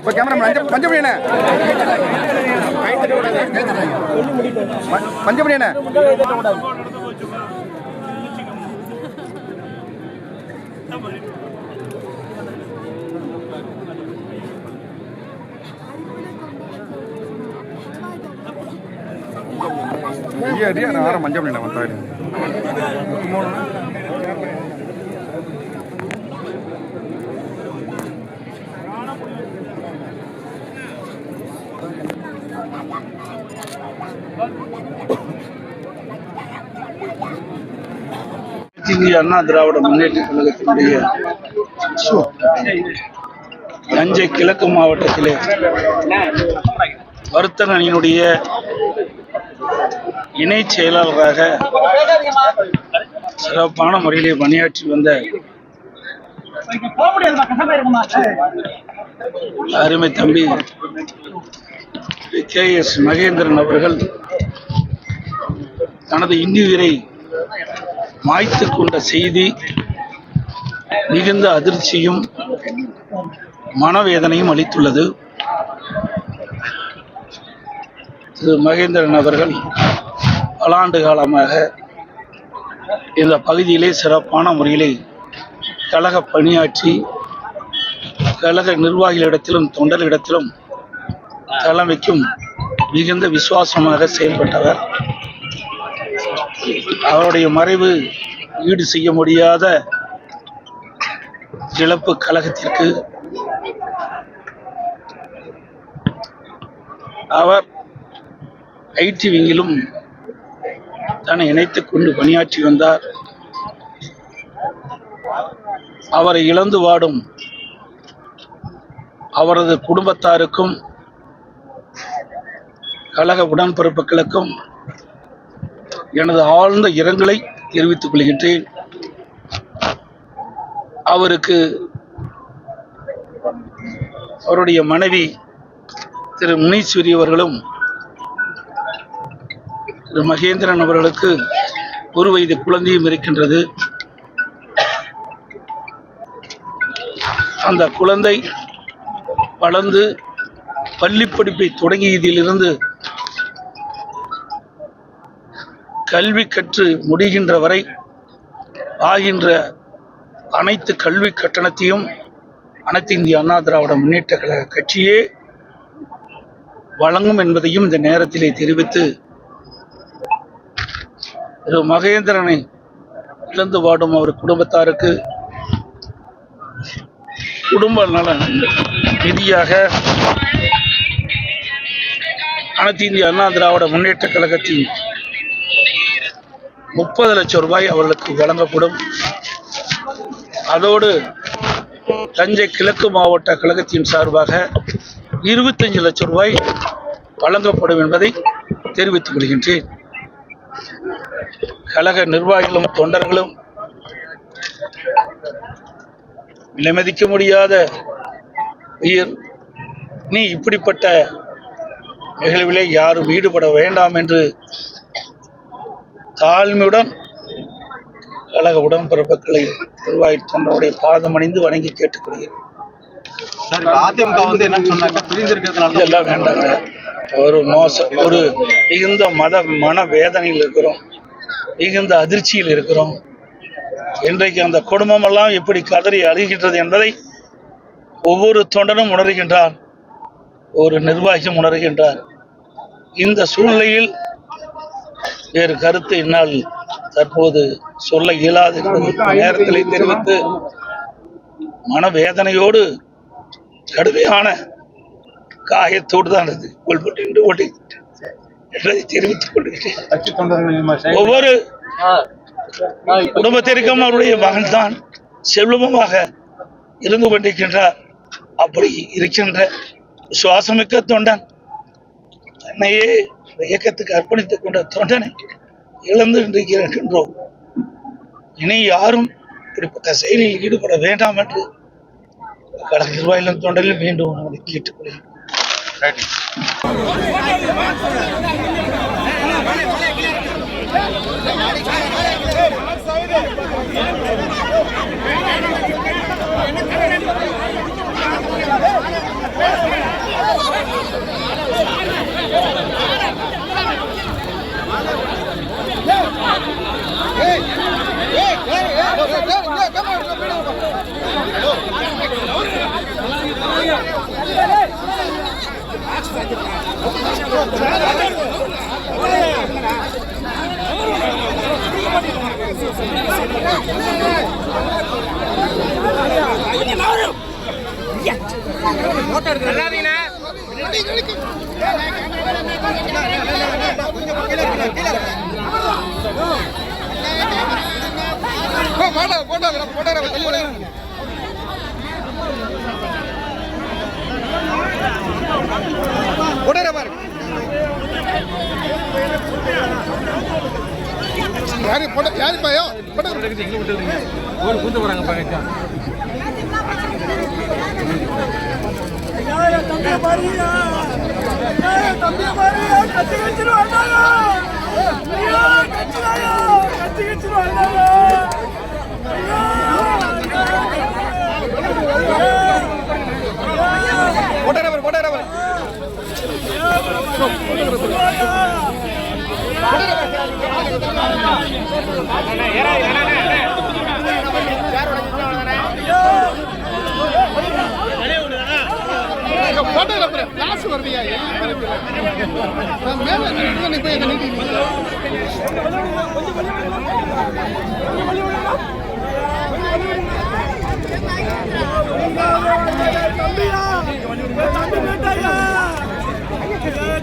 பஞ்சமணி பஞ்சமணி ஆரம் பஞ்சமணி வந்தாரு இந்திய அண்ணா திராவிட முன்னேற்ற கழகத்தினுடைய தஞ்சை கிழக்கு மாவட்டத்திலே வர்த்தக அணியினுடைய இணை செயலாளராக சிறப்பான முறையிலே பணியாற்றி வந்த அருமை தம்பி KS மகேந்திரன் அவர்கள் தனது இன்னுயிரை மாய்த்து கொண்ட செய்தி மிகுந்த அதிர்ச்சியும் மனவேதனையும் அளித்துள்ளது. திரு மகேந்திரன் அவர்கள் பல ஆண்டு காலமாக இந்த பகுதியிலே சிறப்பான முறையிலே கழக பணியாற்றி கழக நிர்வாகிகளிடத்திலும் தொண்டர்களிடத்திலும் தலைமைக்கும் மிகுந்த விசுவாசமாக செயல்பட்டவர். அவருடைய மறைவு ஈடு செய்ய முடியாத இழப்பு கழகத்திற்கு. அவர் ஐடி விங்கிலும் தன்னை இணைத்துக் கொண்டு பணியாற்றி வந்தார். அவரை இழந்து வாடும் அவரது குடும்பத்தாருக்கும் கழக உடன்பிறப்புகளுக்கும் எனது ஆழ்ந்த இரங்கலை தெரிவித்துக் கொள்கின்றேன். அவருக்கு அவருடைய மனைவி திரு முனீஸ்வரி அவர்களும் திரு மகேந்திரன் அவர்களுக்கு ஒரு வயது குழந்தையும் இருக்கின்றது. அந்த குழந்தை வளர்ந்து பள்ளி படிப்பை தொடங்கியதிலிருந்து கல்வி கற்று முடிகின்ற வரை ஆகின்ற அனைத்து கல்வி கட்டணத்தையும் அனைத்து இந்திய அண்ணா திராவிட முன்னேற்ற கழக கட்சியே வழங்கும் என்பதையும் இந்த நேரத்திலே தெரிவித்து, திரு மகேந்திரனை இழந்து வாடும் அவர் குடும்பத்தாருக்கு குடும்ப நலன் நிதியாக அனைத்து இந்திய அண்ணா திராவிட முன்னேற்ற கழகத்தின் 30 லட்சம் ரூபாய் அவர்களுக்கு வழங்கப்படும். அதோடு தஞ்சை கிழக்கு மாவட்ட கழகத்தின் சார்பாக 25 லட்சம் ரூபாய் வழங்கப்படும் என்பதை தெரிவித்துக் கொள்கின்றேன். கழக நிர்வாகிகளும் தொண்டர்களும் விலைமதிக்க முடியாத உயிர், நீ இப்படிப்பட்ட நிகழ்விலே யாரும் ஈடுபட வேண்டாம் என்று தாழ்மையுடன் கழக உடன்பிறப்புகளை நிர்வாகி தொண்டருடைய பாதம் அணிந்து வணங்கி கேட்டுக்கொள்கிறேன். இதெல்லாம் வேண்டாங்க. ஒரு மிகுந்த மன வேதனையில் இருக்கிறோம், மிகுந்த அதிர்ச்சியில் இருக்கிறோம். இன்றைக்கு அந்த குடும்பம் எல்லாம் எப்படி கதறி அழுகின்றது என்பதை ஒவ்வொரு தொண்டனும் உணர்கின்றார், ஒரு நிர்வாகியும் உணர்கின்றார். இந்த சூழ்நிலையில் வேறு கருத்து என்னால் தற்போது சொல்ல இயலாது என்பது நேரத்தில் தெரிவித்து, மனவேதனையோடு கடுமையான காயத்தோடு தான் அது கொள்பட்டு என்பதை தெரிவித்துக் கொள்கிறேன். ஒவ்வொரு குடும்பத்திற்கும் அவருடைய மகன் தான் செல்வமாக இருந்து கொண்டிருக்கின்றார். அப்படி இருக்கின்ற சுவாசமிக்க தொண்டன், தன்னையே இயக்கத்துக்கு அர்ப்பணித்துக் கொண்ட தொண்டனை இழந்து இருக்கின்றோம். இனி யாரும் இப்படிப்பட்ட செயலில் ஈடுபட வேண்டாம் என்று கழக நிர்வாகிகளும் தொண்டரில் மீண்டும் கேட்டுக்கொள்கிறேன். யாரு பையோ கூத்து போறாங்க பாங்க தம்பி பாரியா கத்தி வச்சிருவாங்க கத்தி வச்சிருவாங்க காசு வருதியா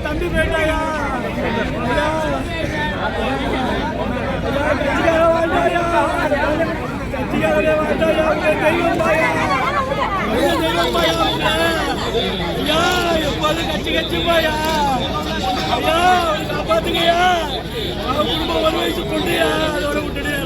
தம்பி பேட்டாயா கட்சி கட்சி பாயா ஐயா காப்பாத்துங்கயா குடும்பம் ஒரு வயசு கொண்டுயா அதோட விட்டுட்டு